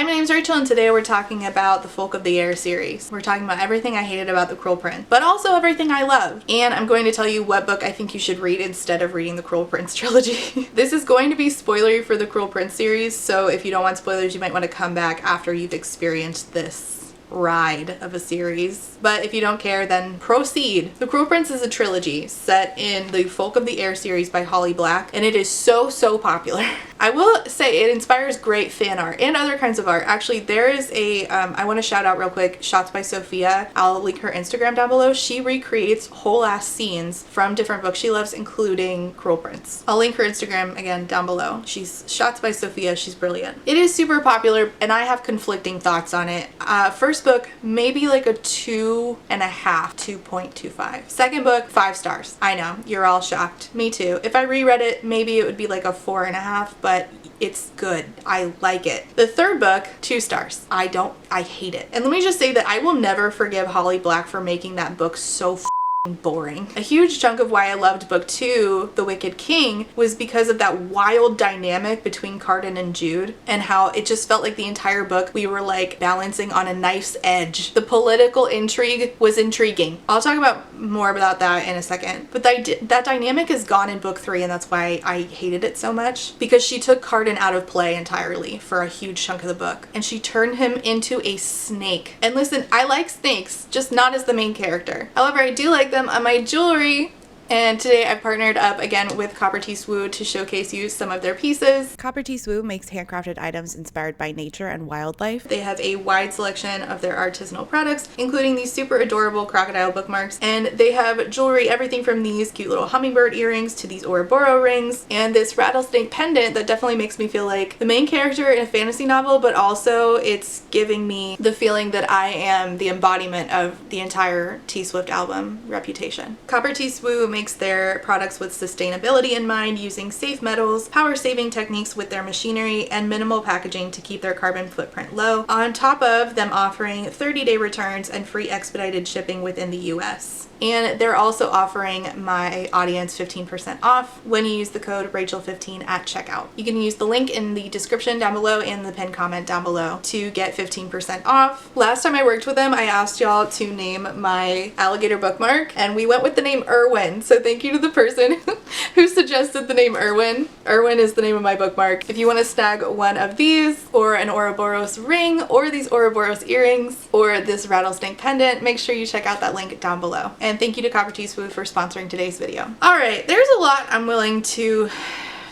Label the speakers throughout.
Speaker 1: Hi, my name's Rachel and today we're talking about the Folk of the Air series. We're talking about everything I hated about the Cruel Prince, but also everything I love. And I'm going to tell you what book I think you should read instead of reading the Cruel Prince trilogy. This is going to be spoilery for the Cruel Prince series, so if you don't want spoilers, you might want to come back after you've experienced this ride of a series. But if you don't care, then proceed. The Cruel Prince is a trilogy set in the Folk of the Air series by Holly Black, and it is so popular. I will say it inspires great fan art and other kinds of art. Actually, there is a, I want to shout out real quick, Shots by Sophia. I'll link her Instagram down below. She recreates whole ass scenes from different books she loves, including Cruel Prince. I'll link her Instagram again down below. She's Shots by Sophia. She's brilliant. It is super popular and I have conflicting thoughts on it. First book, maybe like a 2.5, 2.25. Second book, 5 stars. I know, you're all shocked. Me too. If I reread it, maybe it would be like a 4.5, but it's good. I like it. The third book, 2 stars. I hate it. And let me just say that I will never forgive Holly Black for making that book so boring. A huge chunk of why I loved book 2, The Wicked King, was because of that wild dynamic between Cardan and Jude and how it just felt like the entire book we were like balancing on a knife's edge. The political intrigue was intriguing. I'll talk about more about that in a second. But that dynamic is gone in book 3 and that's why I hated it so much, because she took Cardan out of play entirely for a huge chunk of the book and she turned him into a snake. And listen, I like snakes, just not as the main character. However, I do like them on my jewelry. And today I've partnered up again with Copper Tea Swoo to showcase you some of their pieces. Copper Tea Swoo makes handcrafted items inspired by nature and wildlife. They have a wide selection of their artisanal products, including these super adorable crocodile bookmarks. And they have jewelry, everything from these cute little hummingbird earrings to these Ouroboros rings and this rattlesnake pendant that definitely makes me feel like the main character in a fantasy novel, but also it's giving me the feeling that I am the embodiment of the entire T Swift album Reputation. Copper Tea Swoo makes their products with sustainability in mind, using safe metals, power-saving techniques with their machinery, and minimal packaging to keep their carbon footprint low, on top of them offering 30-day returns and free expedited shipping within the US. And they're also offering my audience 15% off when you use the code Rachel15 at checkout. You can use the link in the description down below and the pinned comment down below to get 15% off. Last time I worked with them, I asked y'all to name my alligator bookmark and we went with the name Irwin. So thank you to the person who suggested the name Irwin. Irwin is the name of my bookmark. If you want to snag one of these or an Ouroboros ring or these Ouroboros earrings or this rattlesnake pendant, make sure you check out that link down below. And thank you to Copper Tea Swoo for sponsoring today's video. Alright, there's a lot I'm willing to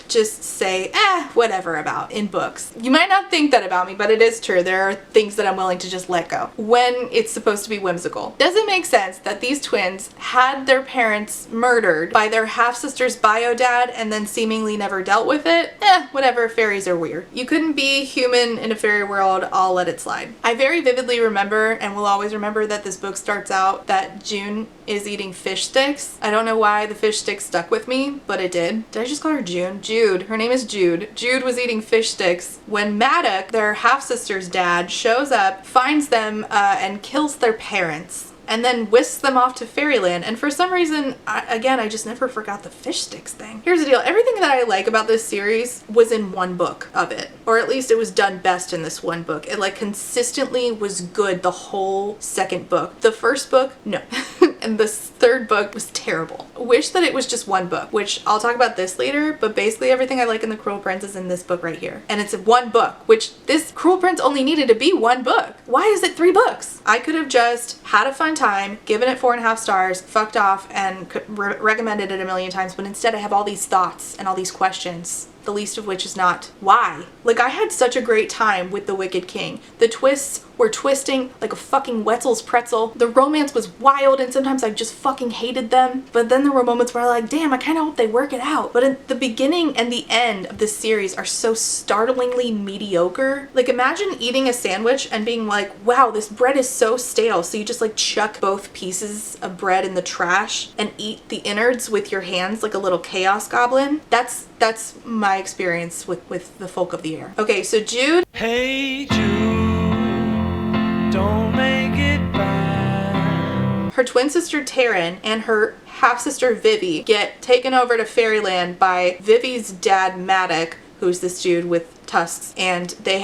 Speaker 1: just say, whatever about in books. You might not think that about me, but it is true. There are things that I'm willing to just let go when it's supposed to be whimsical. Does it make sense that these twins had their parents murdered by their half-sister's bio dad and then seemingly never dealt with it? Whatever, fairies are weird. You couldn't be human in a fairy world, I'll let it slide. I very vividly remember, and will always remember, that this book starts out that June is eating fish sticks. I don't know why the fish sticks stuck with me, but it did. Did I just call her June? Jude. Her name is Jude. Jude was eating fish sticks when Maddox, their half-sister's dad, shows up, finds them, and kills their parents, and then whisks them off to fairyland. And for some reason, I just never forgot the fish sticks thing. Here's the deal. Everything that I like about this series was in one book of it. Or at least it was done best in this one book. It like consistently was good the whole second book. The first book, no. And the third book was terrible. Wish that it was just one book, which I'll talk about this later, but basically everything I like in The Cruel Prince is in this book right here. And it's one book, which this Cruel Prince only needed to be one book. Why is it 3 books? I could have just had a fun time, given it 4.5 stars, fucked off, and recommended it a million times, but instead I have all these thoughts and all these questions, the least of which is not why. Like, I had such a great time with The Wicked King. The twists were twisting like a fucking Wetzel's pretzel. The romance was wild and sometimes I just fucking hated them. But then there were moments where I like, damn, I kind of hope they work it out. But at the beginning and the end of this series are so startlingly mediocre. Like, imagine eating a sandwich and being like, wow, this bread is so stale. So you just like chuck both pieces of bread in the trash and eat the innards with your hands like a little chaos goblin. That's my experience with the Folk of the Air. Okay, so Jude.
Speaker 2: Hey Jude, don't make it bad.
Speaker 1: Her twin sister Taryn and her half-sister Vivi get taken over to Fairyland by Vivi's dad Maddox, who's this dude with tusks, and they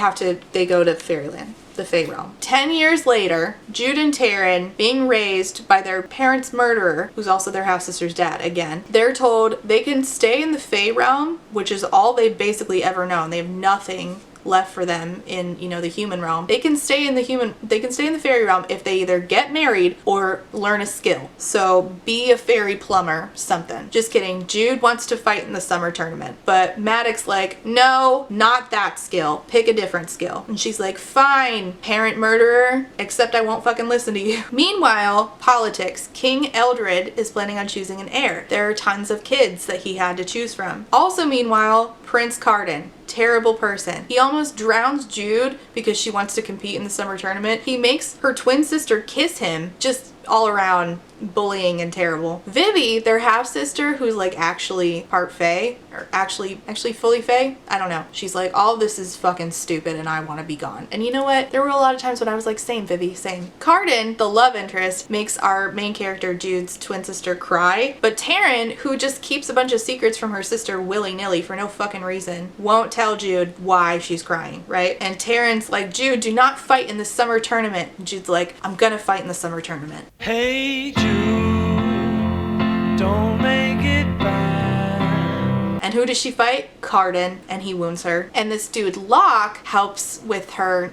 Speaker 1: go to Fairyland, the Fae realm. 10 years later, Jude and Taryn, being raised by their parents' murderer, who's also their half-sister's dad again, they're told they can stay in the Fae realm, which is all they've basically ever known. They have nothing left for them in, you know, the human realm. They can stay in the fairy realm if they either get married or learn a skill. So be a fairy plumber, something. Just kidding. Jude wants to fight in the summer tournament, but Maddox like, no, not that skill. Pick a different skill. And she's like, fine, parent murderer, except I won't fucking listen to you. Meanwhile, politics. King Eldred is planning on choosing an heir. There are tons of kids that he had to choose from. Also, meanwhile, Prince Carden. Terrible person. He almost drowns Jude because she wants to compete in the summer tournament. He makes her twin sister kiss him. Just all around bullying and terrible. Vivi, their half-sister, who's like actually part Fae, or actually fully Fae, I don't know. She's like, all of this is fucking stupid and I want to be gone. And you know what? There were a lot of times when I was like, same Vivi, same. Carden, the love interest, makes our main character Jude's twin sister cry, but Taryn, who just keeps a bunch of secrets from her sister willy-nilly for no fucking reason, won't tell Jude why she's crying, right? And Taryn's like, Jude, do not fight in the summer tournament. And Jude's like, I'm gonna fight in the summer tournament.
Speaker 2: Hey Jude, don't make it bad.
Speaker 1: And who does she fight? Carden, and he wounds her. And this dude Locke helps with her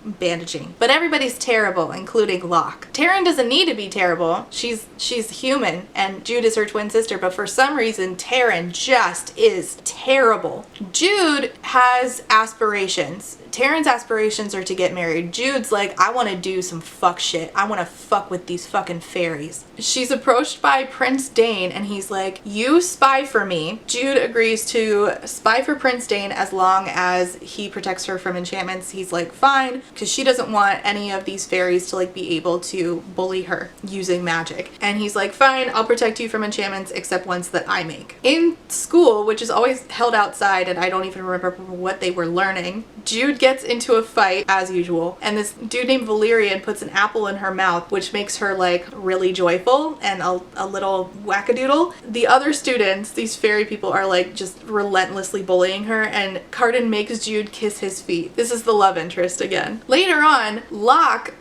Speaker 1: bandaging. But everybody's terrible, including Locke. Taryn doesn't need to be terrible. She's human, and Jude is her twin sister, but for some reason, Taryn just is terrible. Jude has aspirations. Taryn's aspirations are to get married. Jude's like, I want to do some fuck shit. I want to fuck with these fucking fairies. She's approached by Prince Dane, and he's like, you spy for me. Jude agrees to spy for Prince Dane as long as he protects her from enchantments. He's like, fine, because she doesn't want any of these fairies to like be able to bully her using magic. And he's like, fine, I'll protect you from enchantments except ones that I make. In school, which is always held outside, and I don't even remember what they were learning, Jude gets into a fight as usual, and this dude named Valerian puts an apple in her mouth, which makes her like really joyful and a little wackadoodle. The other students, these fairy people, are like just relentlessly bullying her, and Carden makes Jude kiss his feet. This is the love interest again. Later on, Locke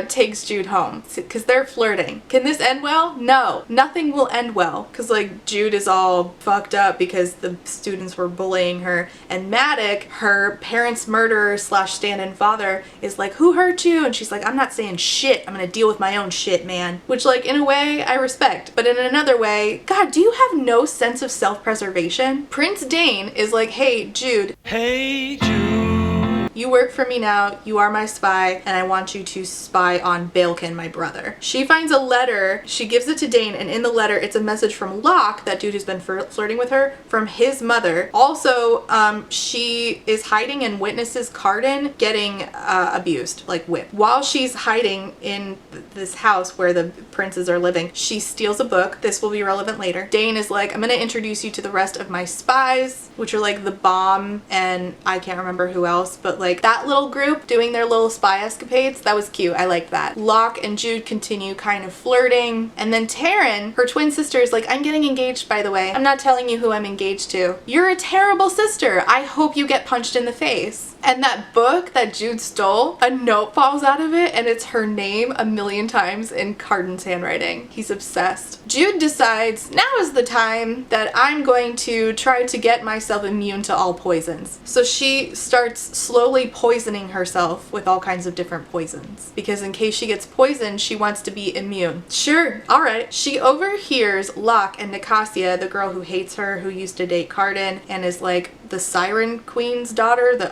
Speaker 1: takes Jude home because they're flirting. Can this end well? No, nothing will end well, because like Jude is all fucked up because the students were bullying her, and Maddox, her parents' murderer / stand-in father, is like, who hurt you? And she's like, I'm not saying shit. I'm gonna deal with my own shit, man. Which, like, in a way I respect, but in another way, God, do you have no sense of self-preservation? Prince Dane is like, hey Jude,
Speaker 2: Hey Jude,
Speaker 1: you work for me now, you are my spy, and I want you to spy on Baelkin, my brother. She finds a letter, she gives it to Dane, and in the letter it's a message from Locke, that dude who's been flirting with her, from his mother. Also, she is hiding and witnesses Carden getting abused, like whipped. While she's hiding in this house where the princes are living, she steals a book. This will be relevant later. Dane is like, I'm gonna introduce you to the rest of my spies, which are like the Bomb and I can't remember who else, but like that little group doing their little spy escapades. That was cute. I liked that. Locke and Jude continue kind of flirting, and then Taryn, her twin sister, is like, I'm getting engaged, by the way. I'm not telling you who I'm engaged to. You're a terrible sister. I hope you get punched in the face. And that book that Jude stole, a note falls out of it, and it's her name 1,000,000 times in Carden's handwriting. He's obsessed. Jude decides now is the time that I'm going to try to get myself immune to all poisons. So she starts slowly poisoning herself with all kinds of different poisons, because in case she gets poisoned, she wants to be immune. Sure, all right. She overhears Locke and Nicasia, the girl who hates her, who used to date Carden and is like the Siren Queen's daughter, the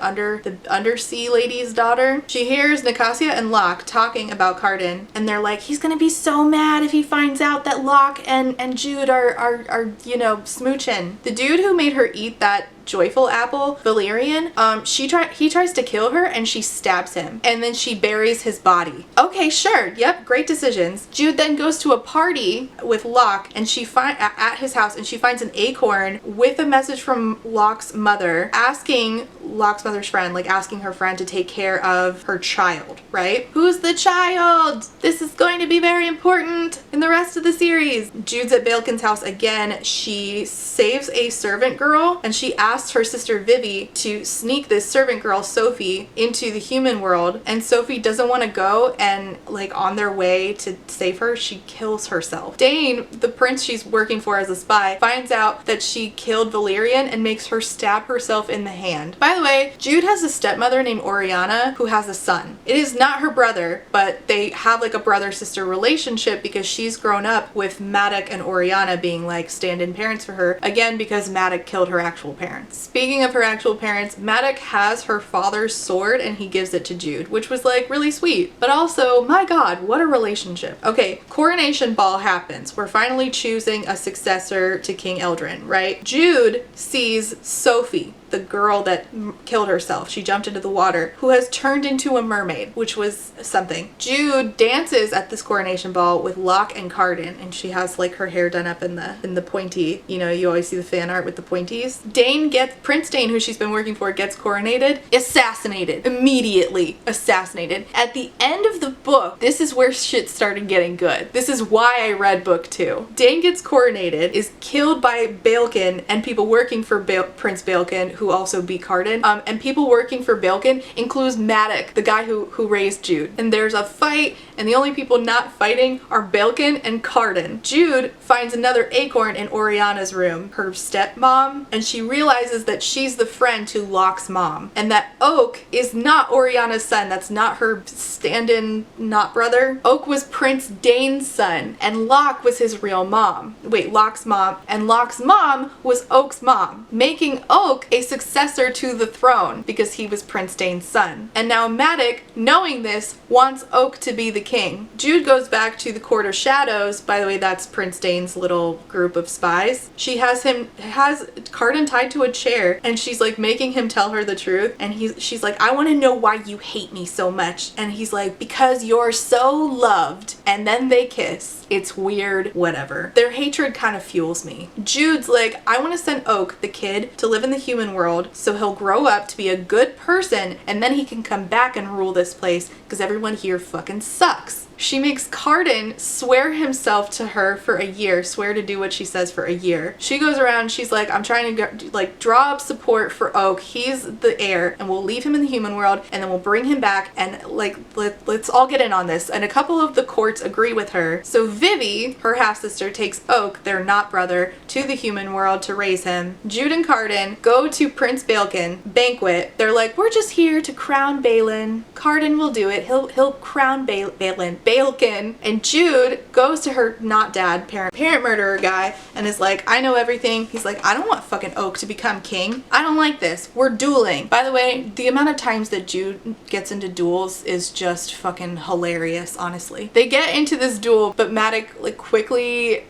Speaker 1: undersea lady's daughter. She hears Nicasia and Locke talking about Carden, and they're like, he's gonna be so mad if he finds out that Locke and Jude are you know, smooching. The dude who made her eat that joyful apple, Valerian, he tries to kill her, and she stabs him, and then she buries his body. Okay, sure, yep, great decisions. Jude then goes to a party with Locke, and she at his house, and she finds an acorn with a message from Locke's mother asking Locke's mother's friend, like asking her friend to take care of her child, right? Who's the child? This is going to be very important in the rest of the series. Jude's at Balekin's house again. She saves a servant girl and she asks her sister Vivi to sneak this servant girl, Sophie, into the human world. And Sophie doesn't want to go, and like on their way to save her, she kills herself. Dane, the prince she's working for as a spy, finds out that she killed Valerian and makes her stab herself in the hand. By the way, Jude has a stepmother named Oriana who has a son. It is not her brother, but they have like a brother-sister relationship because she's grown up with Maddox and Oriana being like stand-in parents for her, again because Maddox killed her actual parents. Speaking of her actual parents, Maddox has her father's sword and he gives it to Jude, which was like really sweet. But also, my god, what a relationship. Okay, coronation ball happens. We're finally choosing a successor to King Eldrin, right? Jude sees Sophie, the girl that killed herself. She jumped into the water, who has turned into a mermaid, which was something. Jude dances at this coronation ball with Locke and Carden, and she has like her hair done up in the pointy, you know, you always see the fan art with the pointies. Prince Dane, who she's been working for, gets coronated, assassinated, immediately assassinated. At the end of the book, this is where shit started getting good. This is why I read book 2. Dane gets coronated, is killed by Balekin and people working for Prince Balekin, who also beat Carden. And people working for Balekin includes Maddox, the guy who raised Jude. And there's a fight, and the only people not fighting are Balekin and Carden. Jude finds another acorn in Oriana's room, her stepmom, and she realizes that she's the friend to Locke's mom, and that Oak is not Oriana's son. That's not her stand-in not brother. Oak was Prince Dane's son, and Locke was his real mom. Wait, Locke's mom. And Locke's mom was Oak's mom, making Oak a successor to the throne because he was Prince Dane's son. And now Maddox, knowing this, wants Oak to be the king. Jude goes back to the Court of Shadows. By the way, that's Prince Dane's little group of spies. She has Carden tied to a chair, and she's like making him tell her the truth. And she's like, I want to know why you hate me so much. And he's like, because you're so loved. And then they kiss. It's weird, whatever. Their hatred kind of fuels me. Jude's like, I want to send Oak, the kid, to live in the human world so he'll grow up to be a good person and then he can come back and rule this place because everyone here fucking sucks. She makes Carden swear himself to her for a year, swear to do what she says for a year. She goes around, she's like, I'm trying to like draw up support for Oak. He's the heir, and we'll leave him in the human world, and then we'll bring him back, and like let's all get in on this. And a couple of the courts agree with her. So Vivi, her half-sister, takes Oak, their not brother, to the human world to raise him. Jude and Carden go to Prince Balekin banquet. They're like, we're just here to crown Balin. Carden will do it. He'll crown Balin. Balekin. And Jude goes to her not dad, parent murderer guy, and is like, I know everything. He's like, I don't want fucking Oak to become king. I don't like this. We're dueling. By the way, the amount of times that Jude gets into duels is just fucking hilarious, honestly. They get into this duel, but Maddox like quickly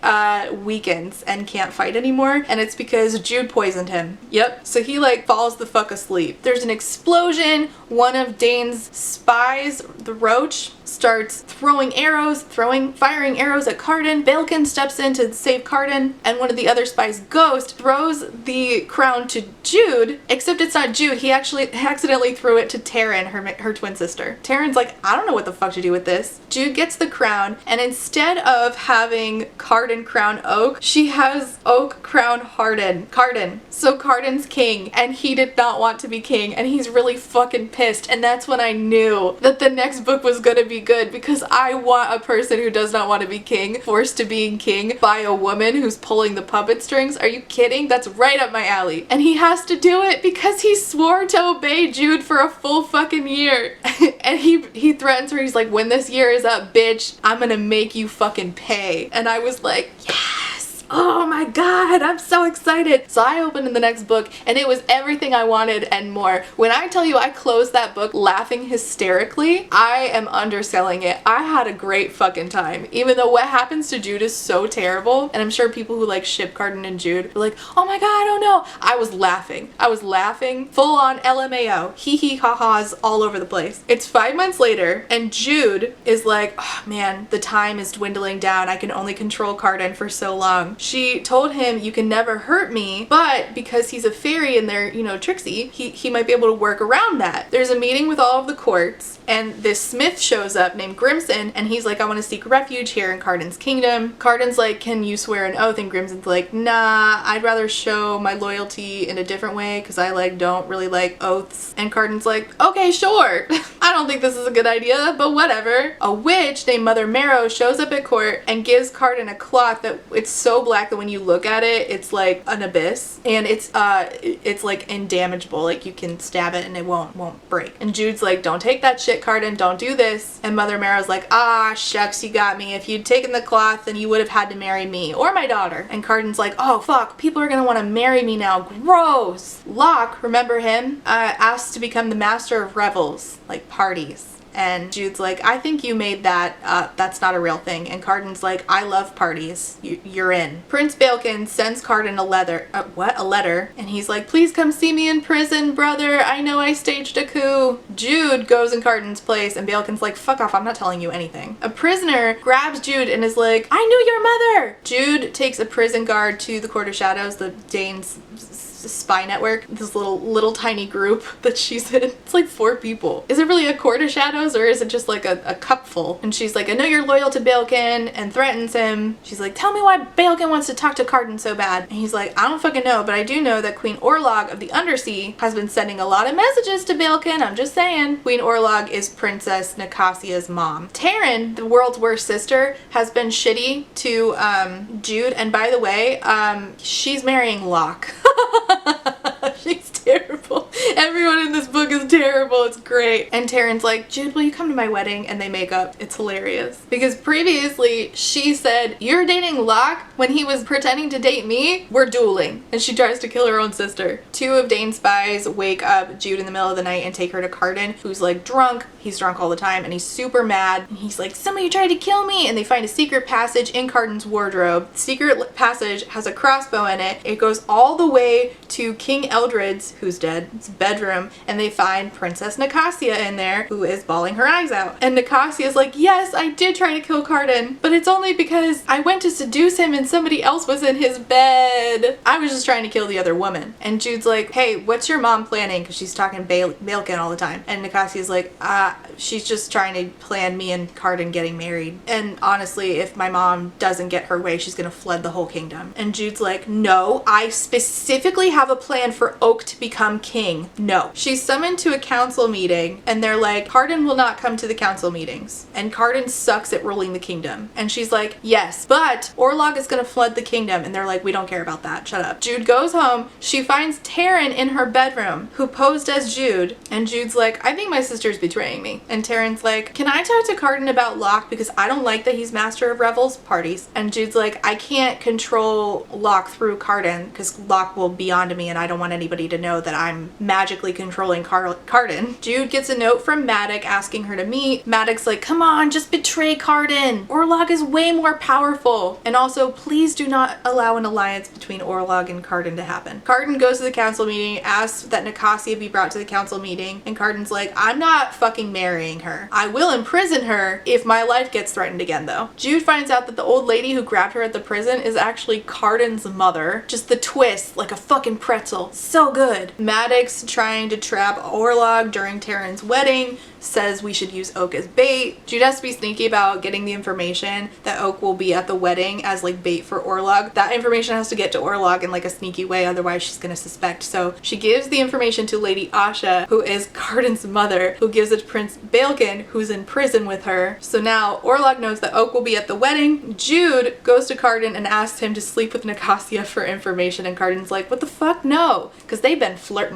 Speaker 1: weakens and can't fight anymore, and it's because Jude poisoned him. Yep. So he like falls the fuck asleep. There's an explosion. One of Dane's spies, the Roach, starts firing arrows at Carden. Balekin steps in to save Carden, and one of the other spies, Ghost, throws the crown to Jude, except it's not Jude. He actually accidentally threw it to Taryn, her twin sister. Taryn's like, I don't know what the fuck to do with this. Jude gets the crown, and instead of having Carden crown Oak, she has Oak crown Carden. So Carden's king, and he did not want to be king, and he's really fucking pissed. And that's when I knew that the next book was gonna be good, because I want a person who does not want to be king forced to being king by a woman who's pulling the puppet strings. Are you kidding? That's right up my alley. And he has to do it because he swore to obey Jude for a full fucking year. And he threatens her. He's like, when this year is up, bitch, I'm gonna make you fucking pay. And I was like, yes! Oh my god, I'm so excited. So I opened in the next book, and it was everything I wanted and more. When I tell you I closed that book laughing hysterically, I am underselling it. I had a great fucking time. Even though what happens to Jude is so terrible, and I'm sure people who like ship Carden and Jude were like, oh my god, oh no. I was laughing. Full on LMAO. Hee hee ha ha's all over the place. It's 5 months later, and Jude is like, oh man, the time is dwindling down. I can only control Carden for so long. She told him, you can never hurt me, but because he's a fairy and they're, you know, tricksy, he might be able to work around that. There's a meeting with all of the courts, and this smith shows up named Grimson, and he's like, I want to seek refuge here in Cardan's kingdom. Cardan's like, can you swear an oath? And Grimson's like, nah, I'd rather show my loyalty in a different way because I like don't really like oaths. And Cardan's like, okay, sure. I don't think this is a good idea, but whatever. A witch named Mother Marrow shows up at court and gives Cardan a cloth that it's so black that when you look at it, it's like an abyss, and it's like indamageable. Like you can stab it and it won't break. And Jude's like, don't take that shit, Cardan, don't do this. And Mother Marrow's like, ah, shucks, you got me. If you'd taken the cloth, then you would have had to marry me or my daughter. And Cardan's like, oh fuck, people are gonna want to marry me now. Gross. Locke, remember him? Asked to become the master of revels, like parties. And Jude's like, I think you made that up. That's not a real thing. And Cardan's like, I love parties. You're in. Prince Baelkin sends Cardan a letter. And he's like, please come see me in prison, brother. I know I staged a coup. Jude goes in Cardan's place, and Baelkin's like, fuck off, I'm not telling you anything. A prisoner grabs Jude and is like, I knew your mother. Jude takes a prison guard to the Court of Shadows, the Dane's spy network, this little tiny group that she's in. It's like 4 people. Is it really a Court of Shadows, or is it just like a cupful? And she's like, I know you're loyal to Baelkin, and threatens him. She's like, tell me why Baelkin wants to talk to Cardan so bad. And he's like, I don't fucking know, but I do know that Queen Orlog of the Undersea has been sending a lot of messages to Baelkin. I'm just saying. Queen Orlog is Princess Nicasia's mom. Taryn, the world's worst sister, has been shitty to Jude, and by the way, she's marrying Locke. She's terrible. Everyone in this book is terrible. It's great. And Taryn's like, Jude, will you come to my wedding? And they make up. It's hilarious. Because previously she said, you're dating Locke when he was pretending to date me? We're dueling. And she tries to kill her own sister. 2 of Dane's spies wake up Jude in the middle of the night and take her to Cardan, who's like drunk. He's drunk all the time and he's super mad. And he's like, somebody tried to kill me. And they find a secret passage in Cardan's wardrobe. The secret passage has a crossbow in it. It goes all the way to King Eldred's, who's dead, bedroom, and they find Princess Nicasia in there, who is bawling her eyes out. And Nicasia's like, yes, I did try to kill Cardan, but it's only because I went to seduce him and somebody else was in his bed. I was just trying to kill the other woman. And Jude's like, hey, what's your mom planning? Because she's talking Baelkin all the time. And Nicasia's like, she's just trying to plan me and Cardan getting married. And honestly, if my mom doesn't get her way, she's gonna flood the whole kingdom. And Jude's like, no, I specifically have a plan for Oak to become king. No. She's summoned to a council meeting and they're like, Cardan will not come to the council meetings. And Cardan sucks at ruling the kingdom. And she's like, yes, but Orlog is gonna flood the kingdom. And they're like, we don't care about that. Shut up. Jude goes home. She finds Taryn in her bedroom, who posed as Jude. And Jude's like, I think my sister's betraying me. And Taryn's like, can I talk to Cardan about Locke? Because I don't like that he's master of revels, parties. And Jude's like, I can't control Locke through Cardan because Locke will be onto me and I don't want anybody to know that I'm magically controlling Cardan. Jude gets a note from Maddox asking her to meet. Maddox's like, come on, just betray Cardan. Orlog is way more powerful. And also, please do not allow an alliance between Orlog and Cardan to happen. Cardan goes to the council meeting, asks that Nicasia be brought to the council meeting, and Cardan's like, I'm not fucking marrying her. I will imprison her if my life gets threatened again, though. Jude finds out that the old lady who grabbed her at the prison is actually Cardan's mother. Just the twist, like a fucking pretzel. So good. Maddox, trying to trap Orlog during Taryn's wedding, says we should use Oak as bait. Jude has to be sneaky about getting the information that Oak will be at the wedding as like bait for Orlog. That information has to get to Orlog in like a sneaky way, otherwise she's gonna suspect. So she gives the information to Lady Asha, who is Cardan's mother, who gives it to Prince Baelkin, who's in prison with her. So now Orlog knows that Oak will be at the wedding. Jude goes to Cardan and asks him to sleep with Nicasia for information, and Cardan's like, what the fuck, no, because they've been flirting.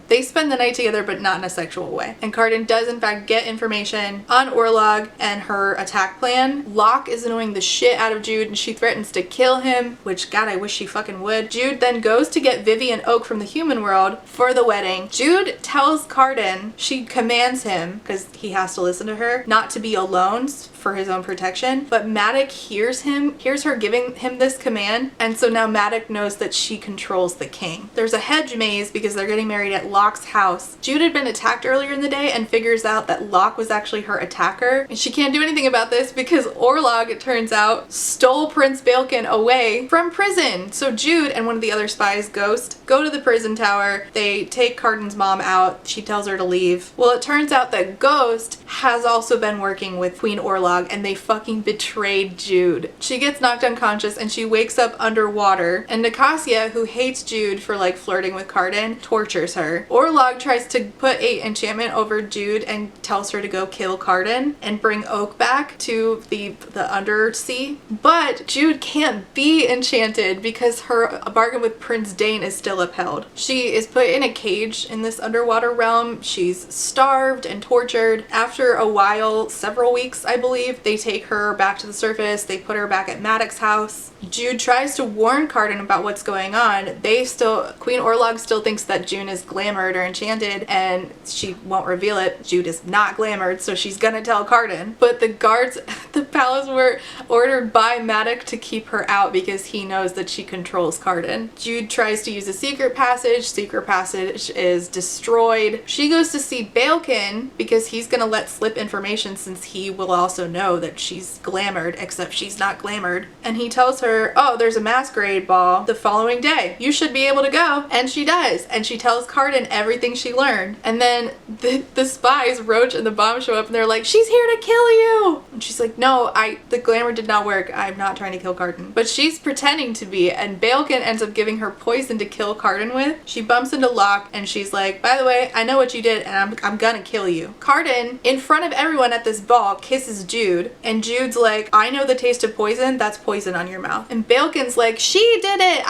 Speaker 1: They spend the night together, but not in a sexual way. And Cardan does in fact get information on Orlog and her attack plan. Locke is annoying the shit out of Jude and she threatens to kill him, which God, I wish she fucking would. Jude then goes to get Vivi and Oak from the human world for the wedding. Jude tells Cardan, she commands him, because he has to listen to her, not to be alone for his own protection, but Maddox hears her giving him this command, and so now Maddox knows that she controls the king. There's a hedge maze because they're getting married at Locke's house. Jude had been attacked earlier in the day and figures out that Locke was actually her attacker, and she can't do anything about this because Orlog, it turns out, stole Prince Balkan away from prison. So Jude and one of the other spies, Ghost, go to the prison tower. They take Carden's mom out. She tells her to leave. Well, it turns out that Ghost has also been working with Queen Orlog, and they fucking betrayed Jude. She gets knocked unconscious and she wakes up underwater, and Nicasia, who hates Jude for like flirting with Carden, tortures her. Orlog tries to put a enchantment over Jude and tells her to go kill Carden and bring Oak back to the undersea, but Jude can't be enchanted because her bargain with Prince Dane is still upheld. She is put in a cage in this underwater realm. She's starved and tortured. After a while, several weeks I believe, they take her back to the surface. They put her back at Maddox's house. Jude tries to warn Carden about what's going on. Queen Orlog still thinks that Jude is glamored or enchanted, and she won't reveal it. Jude is not glamored, so she's gonna tell Carden. But the guards at the palace were ordered by Maddox to keep her out because he knows that she controls Carden. Jude tries to use a secret passage. Secret passage is destroyed. She goes to see Balkan because he's gonna let slip information since he will also know that she's glamored, except she's not glamored. And he tells her, oh, there's a masquerade ball the following day. You should be able to go. And she does. And she tells Carden everything she learned. And then the spies, Roach and the Bomb, show up and they're like, she's here to kill you. And she's like, no, the glamour did not work. I'm not trying to kill Carden. But she's pretending to be, and Balkan ends up giving her poison to kill Carden with. She bumps into Locke and she's like, by the way, I know what you did and I'm gonna kill you. Carden, in front of everyone at this ball, kisses Jude, and Jude's like, I know the taste of poison. That's poison on your mouth. And Balkan's like, she did it.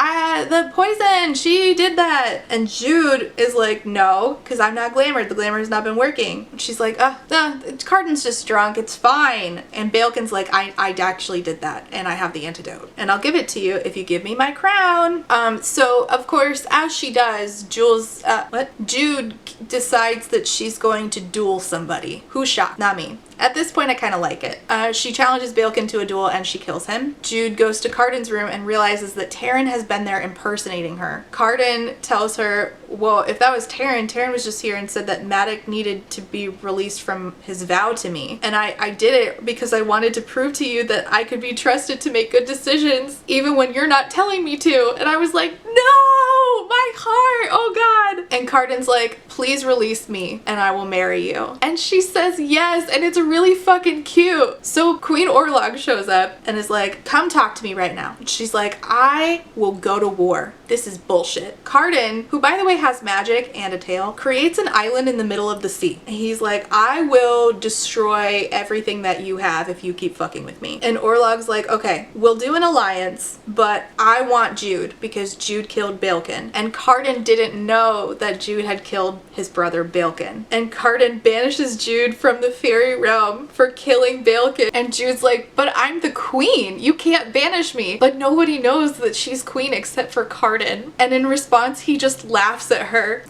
Speaker 1: The poison, she did that. And Jude is like, no, because I'm not glamored. The glamour has not been working. And she's like, Carden's just drunk. It's fine. And Balkan's like, I actually did that, and I have the antidote. And I'll give it to you if you give me my crown. So of course, as she does, Jude decides that she's going to duel somebody. Who's shocked? Not me. At this point, I kind of like it. She challenges Balkan to a duel and she kills him. Jude goes to Carden's room and realizes that Taryn has been there impersonating her. Carden tells her, well, if that was Taryn was just here and said that Maddox needed to be released from his vow to me. And I did it because I wanted to prove to you that I could be trusted to make good decisions even when you're not telling me to. And I was like, no, my heart, oh God. And Carden's like, please release me and I will marry you. And she says yes, and it's really fucking cute. So Queen Orlog shows up and is like, come talk to me right now. She's like, I will go to war. This is bullshit. Carden, who by the way has magic and a tail, creates an island in the middle of the sea. He's like, I will destroy everything that you have if you keep fucking with me. And Orlog's like, okay, we'll do an alliance, but I want Jude because Jude killed Balkan. And Carden didn't know that Jude had killed his brother Balkan. And Carden banishes Jude from the fairy realm for killing Balkan. And Jude's like, but I'm the queen. You can't banish me. But nobody knows that she's queen except for Carden. And in response, he just laughs at her.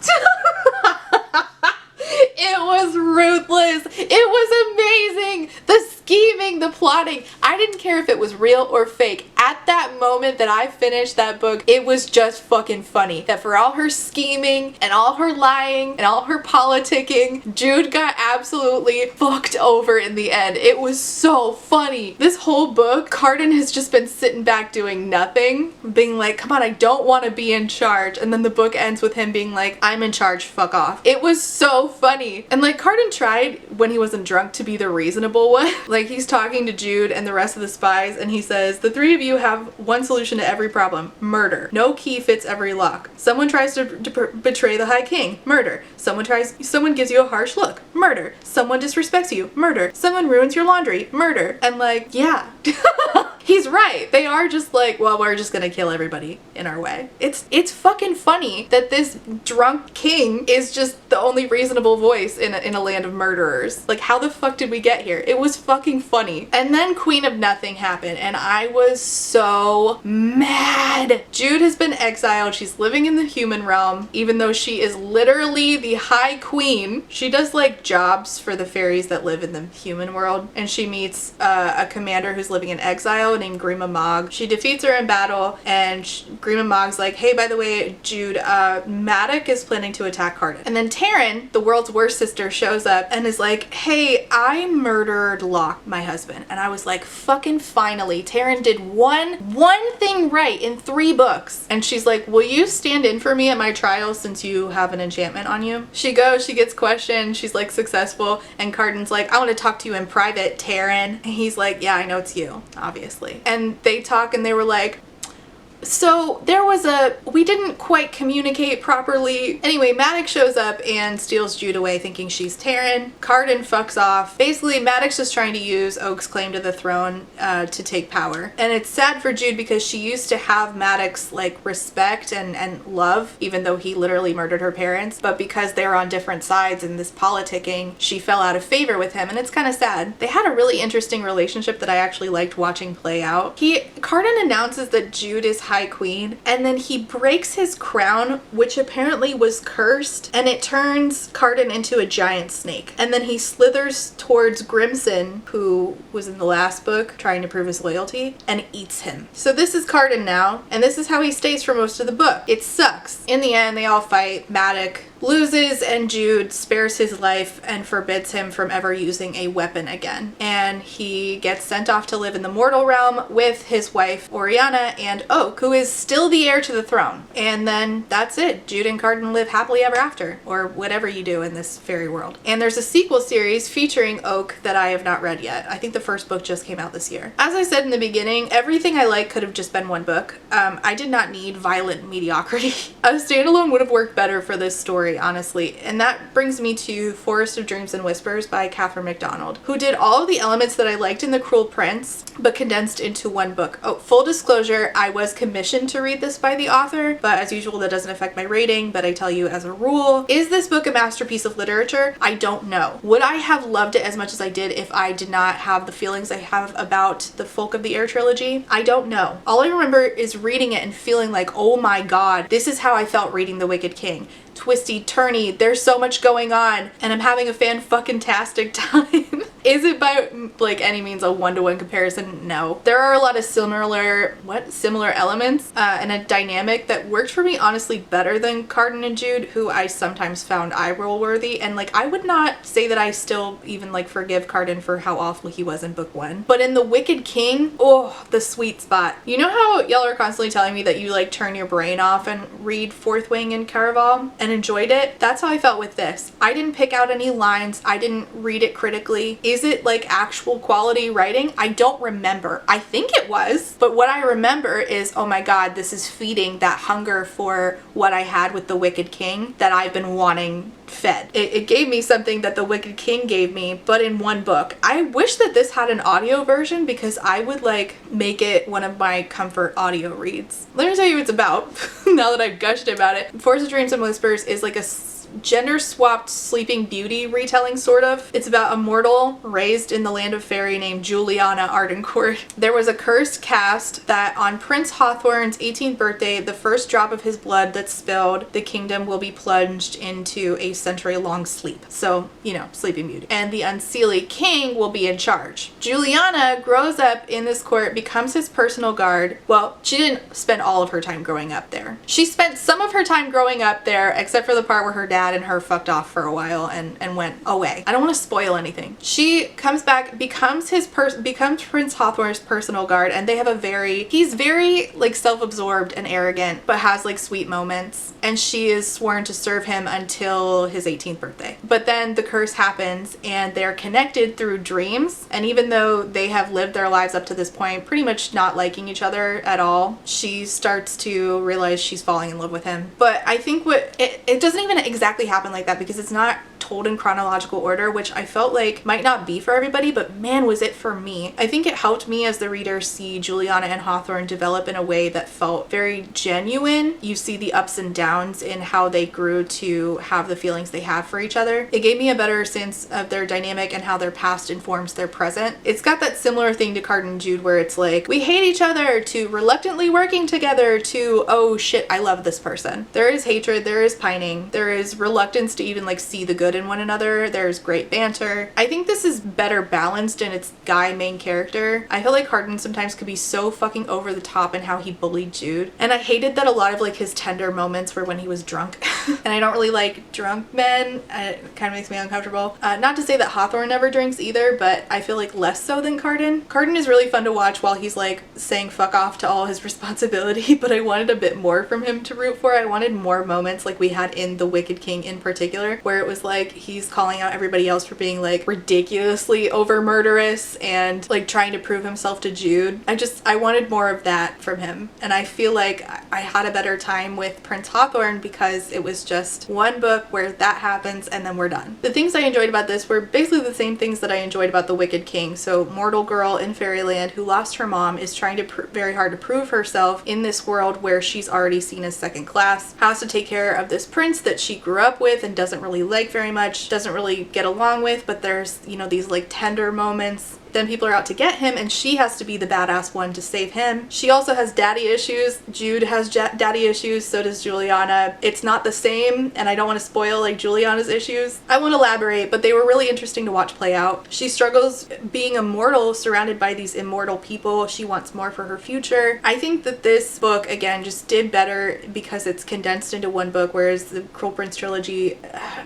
Speaker 1: It was ruthless. It was amazing. The scheming, the plotting. I didn't care if it was real or fake. At that moment that I finished that book, it was just fucking funny. That for all her scheming and all her lying and all her politicking, Jude got absolutely fucked over in the end. It was so funny. This whole book, Carden has just been sitting back doing nothing, being like, come on, I don't want to be in charge. And then the book ends with him being like, I'm in charge, fuck off. It was so funny. And like Carden tried when he wasn't drunk to be the reasonable one. Like he's talking to Jude and the rest of the spies and he says, the three of you have one solution to every problem: murder. No key fits every lock. Someone tries to betray the High King. Murder. Someone gives you a harsh look. Murder. Someone disrespects you. Murder. Someone ruins your laundry. Murder. And like, yeah. He's right. They are just like, well, we're just gonna kill everybody in our way. It's fucking funny that this drunk king is just the only reasonable voice in a land of murderers. Like, how the fuck did we get here? It was fucking funny. And then Queen of Nothing happened, and I was so mad. Jude has been exiled. She's living in the human realm, even though she is literally the High Queen. She does like jobs for the fairies that live in the human world, and she meets a commander who's living in exile named Grima Mog. She defeats her in battle, and Grima Mog's like, hey, by the way, Jude, Maddox is planning to attack Carden. And then Taryn, the world's worst sister, shows up and is like, hey, I murdered Locke, my husband. And I was like, fucking finally, Taryn did one thing right in 3 books. And she's like, will you stand in for me at my trial since you have an enchantment on you? She goes, she gets questioned, she's like successful, and Carden's like, I want to talk to you in private, Taryn. And he's like, yeah, I know it's you, obviously. And they talk, and they were like, so we didn't quite communicate properly. Anyway, Maddox shows up and steals Jude away thinking she's Taryn. Carden fucks off. Basically, Maddox is trying to use Oak's claim to the throne to take power. And it's sad for Jude because she used to have Maddox like respect and love, even though he literally murdered her parents. But because they were on different sides in this politicking, she fell out of favor with him, and it's kind of sad. They had a really interesting relationship that I actually liked watching play out. Carden announces that Jude is High Queen, and then he breaks his crown, which apparently was cursed, and it turns Carden into a giant snake. And then he slithers towards Grimson, who was in the last book trying to prove his loyalty, and eats him. So this is Carden now, and this is how he stays for most of the book. It sucks. In the end, they all fight. Maddox loses, and Jude spares his life and forbids him from ever using a weapon again. And he gets sent off to live in the mortal realm with his wife Oriana and Oak, who is still the heir to the throne. And then that's it. Jude and Carden live happily ever after, or whatever you do in this fairy world. And there's a sequel series featuring Oak that I have not read yet. I think the first book just came out this year. As I said in the beginning, everything I like could have just been one book. I did not need violent mediocrity. A standalone would have worked better for this story, honestly. And that brings me to Forest of Dreams and Whispers by Catherine MacDonald, who did all of the elements that I liked in The Cruel Prince, but condensed into one book. Oh, full disclosure, I was commissioned to read this by the author, but as usual, that doesn't affect my rating, but I tell you as a rule, is this book a masterpiece of literature? I don't know. Would I have loved it as much as I did if I did not have the feelings I have about the Folk of the Air trilogy? I don't know. All I remember is reading it and feeling like, oh my god, this is how I felt reading The Wicked King. Twisty, turny, there's so much going on, and I'm having a fan-fucking-tastic time. Is it by, like, any means a one-to-one comparison? No. There are a lot of similar elements and a dynamic that worked for me, honestly, better than Carden and Jude, who I sometimes found eye-roll worthy, and, like, I would not say that I still even, like, forgive Carden for how awful he was in book 1. But in The Wicked King, oh, the sweet spot. You know how y'all are constantly telling me that you, like, turn your brain off and read Fourth Wing and Caraval? And enjoyed it? That's how I felt with this. I didn't pick out any lines. I didn't read it critically. Is it like actual quality writing? I don't remember. I think it was, but what I remember is, oh my god, this is feeding that hunger for what I had with The Wicked King that I've been wanting fed. It gave me something that The Wicked King gave me, but in one book. I wish that this had an audio version because I would like make it one of my comfort audio reads. Let me tell you what it's about now that I've gushed about it. Forest of Dreams and Whispers is like a gender-swapped Sleeping Beauty retelling, sort of. It's about a mortal raised in the land of fairy named Juliana Ardencourt. There was a cursed cast that on Prince Hawthorne's 18th birthday, the first drop of his blood that's spilled, the kingdom will be plunged into a century-long sleep. So, you know, Sleeping Beauty. And the unseelie king will be in charge. Juliana grows up in this court, becomes his personal guard. Well, she didn't spend all of her time growing up there. She spent some of her time growing up there, except for the part where her dad and her fucked off for a while and went away. I don't want to spoil anything. She comes back, becomes Prince Hawthorne's personal guard, and they have he's very like self-absorbed and arrogant, but has like sweet moments, and she is sworn to serve him until his 18th birthday. But then the curse happens and they're connected through dreams, and even though they have lived their lives up to this point pretty much not liking each other at all, she starts to realize she's falling in love with him. But I think it doesn't even exactly happen like that because it's not told in chronological order, which I felt like might not be for everybody, but man, was it for me. I think it helped me as the reader see Juliana and Hawthorne develop in a way that felt very genuine. You see the ups and downs in how they grew to have the feelings they have for each other. It gave me a better sense of their dynamic and how their past informs their present. It's got that similar thing to Card and Jude where it's like, we hate each other, to reluctantly working together, to, oh shit, I love this person. There is hatred, there is pining, there is reluctance to even like see the good in one another, there's great banter. I think this is better balanced in its guy main character. I feel like Hardin sometimes could be so fucking over the top in how he bullied Jude, and I hated that a lot of like his tender moments were when he was drunk. And I don't really like drunk men. It kind of makes me uncomfortable. Not to say that Hawthorne never drinks either, but I feel like less so than Carden. Carden is really fun to watch while he's like saying fuck off to all his responsibility, but I wanted a bit more from him to root for. I wanted more moments like we had in The Wicked King in particular, where it was like he's calling out everybody else for being like ridiculously over murderous and like trying to prove himself to Jude. I wanted more of that from him, and I feel like I had a better time with Prince Hawthorne because it was just one book where that happens and then we're done. The things I enjoyed about this were basically the same things that I enjoyed about The Wicked King. So mortal girl in fairyland who lost her mom is trying to very hard to prove herself in this world where she's already seen as second class, has to take care of this prince that she grew up with and doesn't really like very much, doesn't really get along with, but there's, you know, these like tender moments. Then people are out to get him and she has to be the badass one to save him. She also has daddy issues. Jude has daddy issues, so does Juliana. It's not the same, and I don't want to spoil like Juliana's issues. I won't elaborate, but they were really interesting to watch play out. She struggles being immortal surrounded by these immortal people. She wants more for her future. I think that this book, again, just did better because it's condensed into one book, whereas the Cruel Prince trilogy,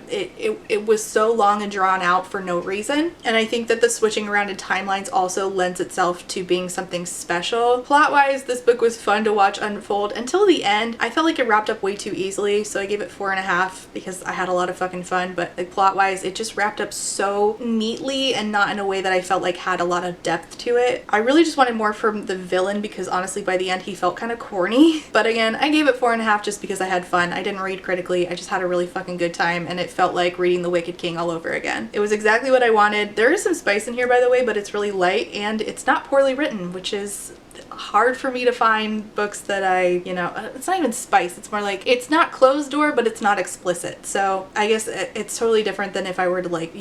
Speaker 1: it was so long and drawn out for no reason. And I think that the switching around in timelines also lends itself to being something special. Plot-wise, this book was fun to watch unfold until the end. I felt like it wrapped up way too easily, so I gave it 4.5 because I had a lot of fucking fun, but like plot-wise, it just wrapped up so neatly and not in a way that I felt like had a lot of depth to it. I really just wanted more from the villain because honestly by the end he felt kind of corny. But again, I gave it 4.5 just because I had fun. I didn't read critically, I just had a really fucking good time, and it felt like reading The Wicked King all over again. It was exactly what I wanted. There is some spice in here, by the way, but it's really light and it's not poorly written, which is hard for me to find books that it's not even spice, it's more like it's not closed door but it's not explicit. So I guess it's totally different than if I were to like,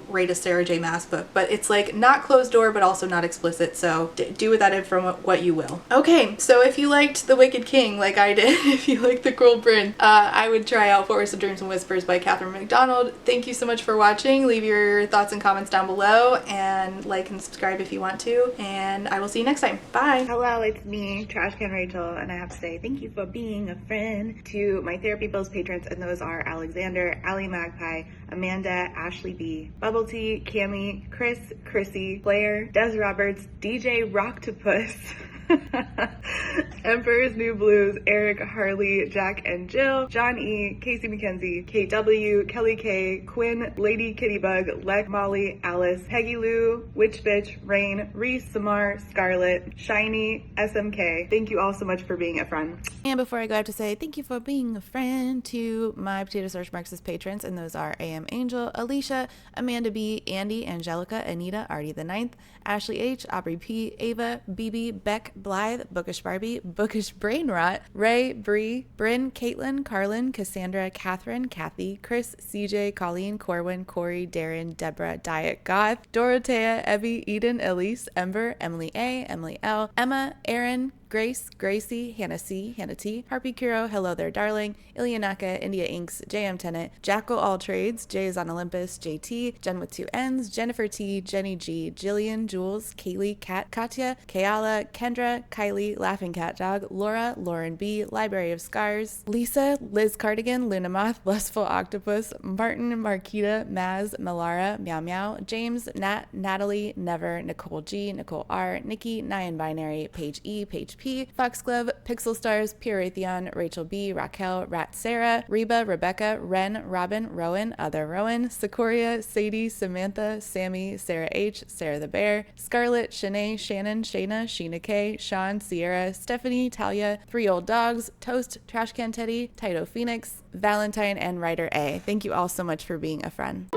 Speaker 1: rate a Sarah J Maas book, but it's like not closed door but also not explicit, so do with that from what you will. Okay, so if you liked The Wicked King like I did, if you liked The Cruel Prince, I would try out Forest of Dreams and Whispers by Catherine McDonald. Thank you so much for watching. Leave your thoughts and comments down below and like and subscribe if you want to, and I will see you next time. Bye. Hello, it's me, Trash Can Rachel, and I have to say thank you for being a friend to my Therapy Bills patrons, and those are Alexander, Allie Magpie, Amanda, Ashley B, Bubble Tea, Cami, Chris, Chrissy, Blair, Des Roberts, DJ Rocktopus, Emperor's New Blues, Eric, Harley, Jack and Jill, John E, Casey McKenzie, KW, Kelly K, Quinn, Lady Kittybug, Lek, Molly, Alice, Peggy Lou, Witch Bitch, Rain, Reese, Samar, Scarlett, Shiny, SMK. Thank you all so much for being a friend. And before I go, I have to say thank you for being a friend to my Potato Search Marxist patrons, and those are AM Angel, Alicia, Amanda B, Andy, Angelica, Anita, Artie the Ninth, Ashley H, Aubrey P, Ava, BB, Beck, Blythe, Bookish Barbie, Bookish Brain Rot, Ray, Bree, Bryn, Caitlin, Carlin, Cassandra, Catherine, Kathy, Chris, CJ, Colleen, Corwin, Corey, Darren, Deborah, Diet Goth, Dorothea, Evie, Eden, Elise, Ember, Emily A, Emily L, Emma, Aaron, Grace, Gracie, Hannah C, Hannah T, Harpy Kuro, Hello There Darling, Ilianaka, India Inks, JM Tennant, Jackal All Trades, Jay is on Olympus, JT, Jen with 2 N's, Jennifer T, Jenny G, Jillian, Jules, Kaylee, Kat, Katya, Kayala, Kendra, Kylie, Laughing Cat Dog, Laura, Lauren B, Library of Scars, Lisa, Liz Cardigan, Luna Moth, Lustful Octopus, Martin, Marquita, Maz, Melara, Meow Meow, James, Nat, Natalie, Never, Nicole G, Nicole R, Nikki, Nyan Binary, Paige E, Paige HP, Foxglove, Pixel Stars, Pure Raytheon, Rachel B, Raquel, Rat Sarah, Reba, Rebecca, Ren, Robin, Rowan, Other Rowan, Sequoia, Sadie, Samantha, Sammy, Sarah H, Sarah the Bear, Scarlett, Shanae, Shannon, Shayna, Sheena K, Sean, Sierra, Stephanie, Talia, Three Old Dogs, Toast, Trashcan Teddy, Taito Phoenix, Valentine, and Writer A. Thank you all so much for being a friend.